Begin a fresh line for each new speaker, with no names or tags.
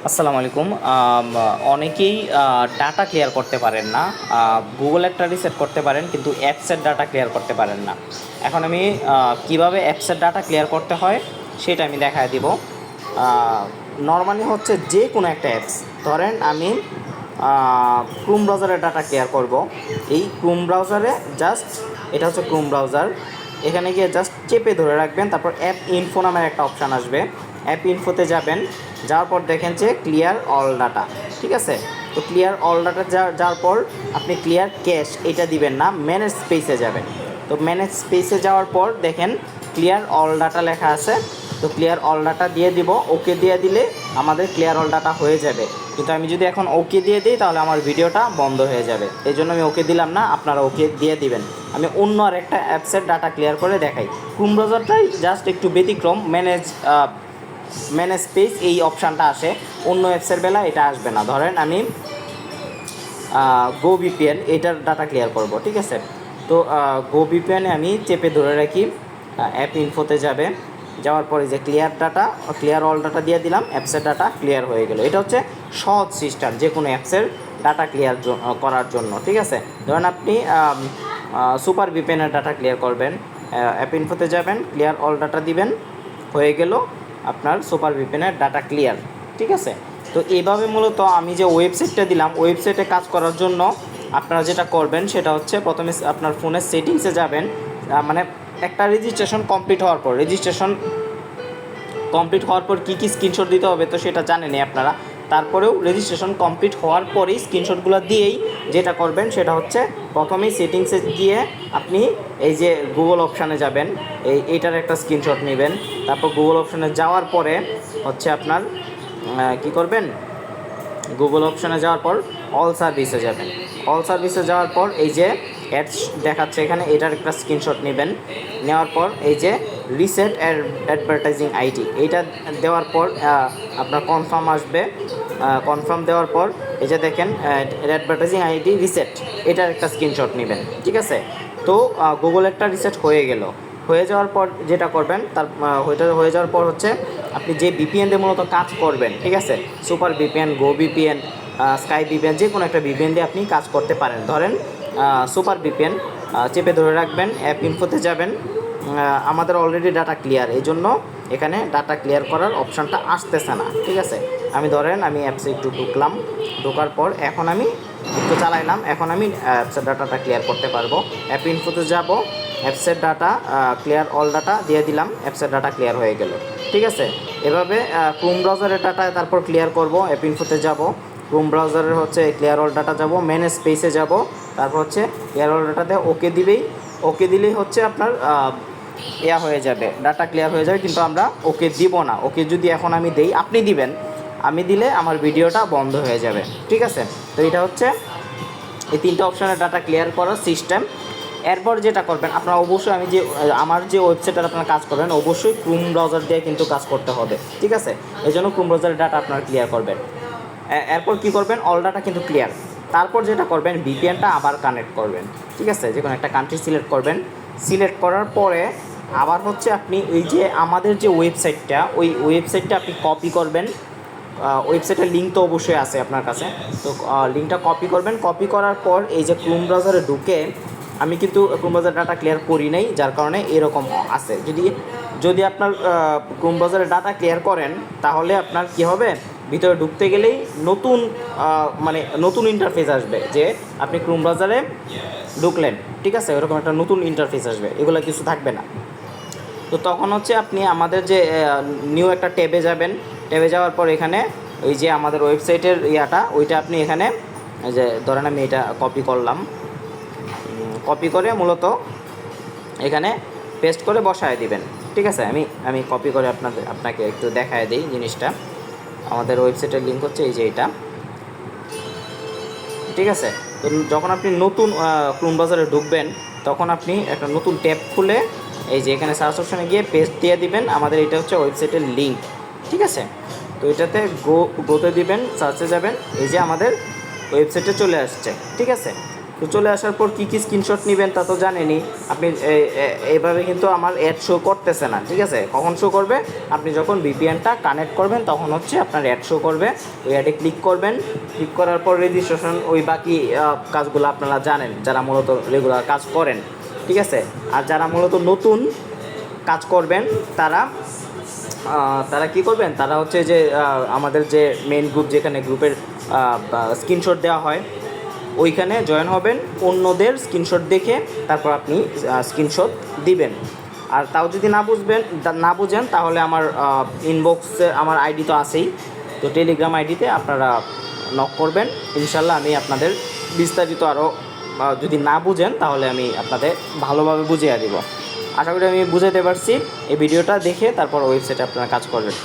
আসসালামু আলাইকুম। অনেকেই ডাটা ক্লিয়ার করতে পারেন না। গুগল একটা রিসেট করতে পারেন কিন্তু অ্যাপসের ডাটা ক্লিয়ার করতে পারেন না। এখন আমি কিভাবে অ্যাপসের ডাটা ক্লিয়ার করতে হয় সেটা আমি দেখায় দিব। নর্মালি হচ্ছে যে কোনো একটা অ্যাপস, ধরেন আমি ক্রোম ব্রাউজারের ডাটা ক্লিয়ার করব। এই ক্রোম ব্রাউজারে জাস্ট, এটা হচ্ছে ক্রোম ব্রাউজার, এখানে গিয়ে জাস্ট চেপে ধরে রাখবেন, তারপর অ্যাপ ইনফো নামের একটা অপশান আসবে। অ্যাপ ইনফোতে যাবেন, যাওয়ার পর দেখেন যে ক্লিয়ার অল ডাটা, ঠিক আছে। তো ক্লিয়ার অল ডাটা যাওয়ার পর আপনি ক্লিয়ার ক্যাশ এটা দিবেন না, ম্যানেজ স্পেসে যাবেন। তো ম্যানেজ স্পেসে যাওয়ার পর দেখেন ক্লিয়ার অল ডাটা লেখা আছে। তো ক্লিয়ার অল ডাটা দিয়ে দিব, ওকে দিয়ে দিলে আমাদের ক্লিয়ার অল ডাটা হয়ে যাবে। কিন্তু আমি যদি এখন ওকে দিয়ে দিই তাহলে আমার ভিডিওটা বন্ধ হয়ে যাবে, এই জন্য আমি ওকে দিলাম না, আপনারা ওকে দিয়ে দিবেন। আমি অন্য আর একটা অ্যাপসের ডাটা ক্লিয়ার করে দেখাই। ক্রোম ব্রাউজারটাই জাস্ট একটু ব্যতিক্রম, ম্যানেজ পেজ এই অপশানটা আসে, অন্য অ্যাপসের বেলা এটা আসবে না। ধরেন আমি গো ভিপিএন এটার ডাটা ক্লিয়ার করব, ঠিক আছে। তো গো ভিপিএনে আমি চেপে ধরে রাখি, অ্যাপ ইনফোতে যাবে, যাওয়ার পরে যে ক্লিয়ার অল ডাটা দিয়ে দিলাম, অ্যাপসের ডাটা ক্লিয়ার হয়ে গেল। এটা হচ্ছে সহজ সিস্টেম যে কোনো অ্যাপসের ডাটা ক্লিয়ার করার জন্য, ঠিক আছে। ধরেন আপনি সুপার ভিপিএনের ডাটা ক্লিয়ার করবেন, অ্যাপ ইনফোতে যাবেন, ক্লিয়ার অল ডাটা দিবেন, হয়ে গেল আপনার সুপার ভিপিএনের ডাটা ক্লিয়ার, ঠিক আছে। তো এইভাবে মূলত আমি যে ওয়েবসাইটটা দিলাম, ওয়েবসাইটে কাজ করার জন্য আপনারা যেটা করবেন সেটা হচ্ছে প্রথমে আপনার ফোনের সেটিংসে যাবেন। মানে একটা রেজিস্ট্রেশন কমপ্লিট হওয়ার পর কী কী স্ক্রিনশট দিতে হবে তো সেটা জানেনই আপনারা। তারপরেও রেজিস্ট্রেশন কমপ্লিট হওয়ার পরেই স্ক্রিনশটগুলো দিয়েই যেটা করবেন সেটা হচ্ছে প্রথমেই সেটিংসে গিয়ে আপনি এই যে গুগল অপশানে যাবেন, এইটার একটা স্ক্রিনশট নেবেন। তারপর গুগল অপশানে যাওয়ার পরে হচ্ছে আপনার কি করবেন, গুগল অপশানে যাওয়ার পর অল সার্ভিসে যাবেন। অল সার্ভিসে যাওয়ার পর এই যে অ্যাডস দেখাচ্ছে এখানে, এটার একটা স্ক্রিনশট নেবেন। নেওয়ার পর এই যে রিসেট অ্যাডভার্টাইজিং আইডি, এইটা দেওয়ার পর আপনার কনফার্ম আসবে। কনফার্ম দেওয়ার পর এই যে দেখেন অ্যাডভার্টাইজিং আইডি রিসেট, এটার একটা স্ক্রিনশট নেবেন, ঠিক আছে। তো গুগল একটা রিসেট হয়ে গেল। হয়ে যাওয়ার পর যেটা করবেন, হয়ে যাওয়ার পর হচ্ছে আপনি যে ভিপিএন দিয়ে মূলত কাজ করবেন, ঠিক আছে, সুপার ভিপিএন, গো ভিপিএন, স্কাই ভিপিএন, যে কোনো একটা ভিপিএন দিয়ে আপনি কাজ করতে পারেন। ধরেন সুপার ভিপিএন চেপে ধরে রাখবেন, অ্যাপ ইনফোতে যাবেন। আমাদের অলরেডি ডাটা ক্লিয়ার, এই জন্য এখানে ডাটা ক্লিয়ার করার অপশানটা আসতেছে না, ঠিক আছে। আমি অ্যাপসে একটু ঢোকার পর এখন আমি একটু চালাইলাম, এখন আমি অ্যাপসের ডাটাটা ক্লিয়ার করতে পারবো। অ্যাপ ইনফোতে যাব, অ্যাপসের ডাটা ক্লিয়ার অল ডাটা দিয়ে দিলাম, অ্যাপসের ডাটা ক্লিয়ার হয়ে গেল, ঠিক আছে। এভাবে ক্রোম ব্রাউজারের ডাটা তারপর ক্লিয়ার করব। অ্যাপ ইনফোতে যাব, ক্রোম ব্রাউজারের হচ্ছে ক্লিয়ার অল ডাটা যাব, মেন স্পেসে যাব, তারপর হচ্ছে ক্লিয়ার অল ডাটাতে ওকে দিলেই হচ্ছে আপনার হয়ে যাবে, ডাটা ক্লিয়ার হয়ে যাবে। কিন্তু আমরা ওকে দিব না, ওকে যদি এখন আমি দেই, আপনি দিবেন, আমি দিলে আমার ভিডিওটা বন্ধ হয়ে যাবে, ঠিক আছে। তো এটা হচ্ছে এই তিনটা অপশানের ডাটা ক্লিয়ার করার সিস্টেম। এরপর যেটা করবেন আপনারা অবশ্যই, আমার যে ওয়েবসাইটে আপনারা কাজ করবেন অবশ্যই ক্রোম ব্রাউজার দিয়ে কিন্তু কাজ করতে হবে, ঠিক আছে। এই জন্য ক্রোম ব্রাউজারের ডাটা আপনারা ক্লিয়ার করবেন। এরপর কী করবেন, অল ডাটা কিন্তু ক্লিয়ার। তারপর যেটা করবেন, ভিপিএনটা আবার কানেক্ট করবেন, ঠিক আছে। যে কোনো একটা কান্ট্রি সিলেক্ট করবেন, সিলেক্ট করার পরে আবার হচ্ছে আপনি ওই যে আমাদের যে ওয়েবসাইটটা, ওই ওয়েবসাইটটা আপনি কপি করবেন। ওয়েবসাইটের লিঙ্ক তো অবশ্যই আছে আপনার কাছে, তো লিঙ্কটা কপি করবেন। কপি করার পর এই যে ক্রোম ব্রাউজারে ঢুকে, আমি কিন্তু ক্রোম ব্রাউজার ডাটা ক্লিয়ার করি নাই, যার কারণে এরকম আছে। যদি আপনার ক্রোম ব্রাউজারে ডাটা ক্লিয়ার করেন তাহলে আপনার কি হবে, ভিতরে ঢুকতে গেলেই নতুন ইন্টারফেস আসবে, যে আপনি ক্রোম ব্রাউজারে ঢুকলেন, ঠিক আছে, ওরকম একটা নতুন ইন্টারফেস আসবে, এগুলো কিছু থাকবে না। তো তখন হচ্ছে আপনি আমাদের যে নিউ একটা ট্যাবে যাবেন, ট্যাবে যাওয়ার পর এখানে ওই যে আমাদের ওয়েবসাইটের ওইটা আপনি এখানে যে ধরেন আমি এটা কপি করলাম, কপি করে মূলত এখানে পেস্ট করে বসায় দিবেন, ঠিক আছে। আমি কপি করে আপনাকে একটু দেখায় দিই জিনিসটা। আমাদের ওয়েবসাইটের লিঙ্ক হচ্ছে এই যে এটা, ঠিক আছে। তো যখন আপনি নতুন ক্রোম ব্রাউজারে ঢুকবেন তখন আপনি একটা নতুন ট্যাব খুলে এই যে এখানে সার্চ অপশানে গিয়ে পেস্ট দিয়ে দিবেন, আমাদের এটা হচ্ছে ওয়েবসাইটের লিঙ্ক, ঠিক আছে। তো এটাতে গোতে দিবেন, সার্চে যাবেন, এই যে আমাদের ওয়েবসাইটে চলে আসছে, ঠিক আছে। তো চলে আসার পর কী কী স্ক্রিনশট নেবেন তা তো জানেনই আপনি। এইভাবে কিন্তু আমার অ্যাড শো করতেছে না, ঠিক আছে। কখন শো করবে? আপনি যখন ভিপিএনটা কানেক্ট করবেন তখন হচ্ছে আপনার অ্যাড শো করবে। ওই অ্যাডে ক্লিক করবেন, ক্লিক করার পর রেজিস্ট্রেশন, ওই বাকি কাজগুলো আপনারা জানেন যারা মূলত রেগুলার কাজ করেন, ঠিক আছে। আর যারা মূলত নতুন কাজ করবেন তারা কি করবেন, তারা হচ্ছে যে আমাদের যে মেইন গ্রুপ, যেখানে গ্রুপের স্ক্রিনশট দেওয়া হয়, ওইখানে জয়েন হবেন, অন্যদের স্ক্রিনশট দেখে তারপর আপনি স্ক্রিনশট দিবেন। আর তাও যদি না বুঝেন তাহলে আমার ইনবক্সে আমার আইডি তো আছেই, তো টেলিগ্রাম আইডিতে আপনারা নক করবেন, ইনশাল্লাহ আমি আপনাদের বিস্তারিত আরও যদি না বুঝেন তাহলে আমি আপনাদের ভালোভাবে বুঝিয়ে দিব। আশা করি আমি বুঝাতে পারছি। এই ভিডিওটা দেখে তারপর ওয়েবসাইটে আপনারা কাজ করবেন।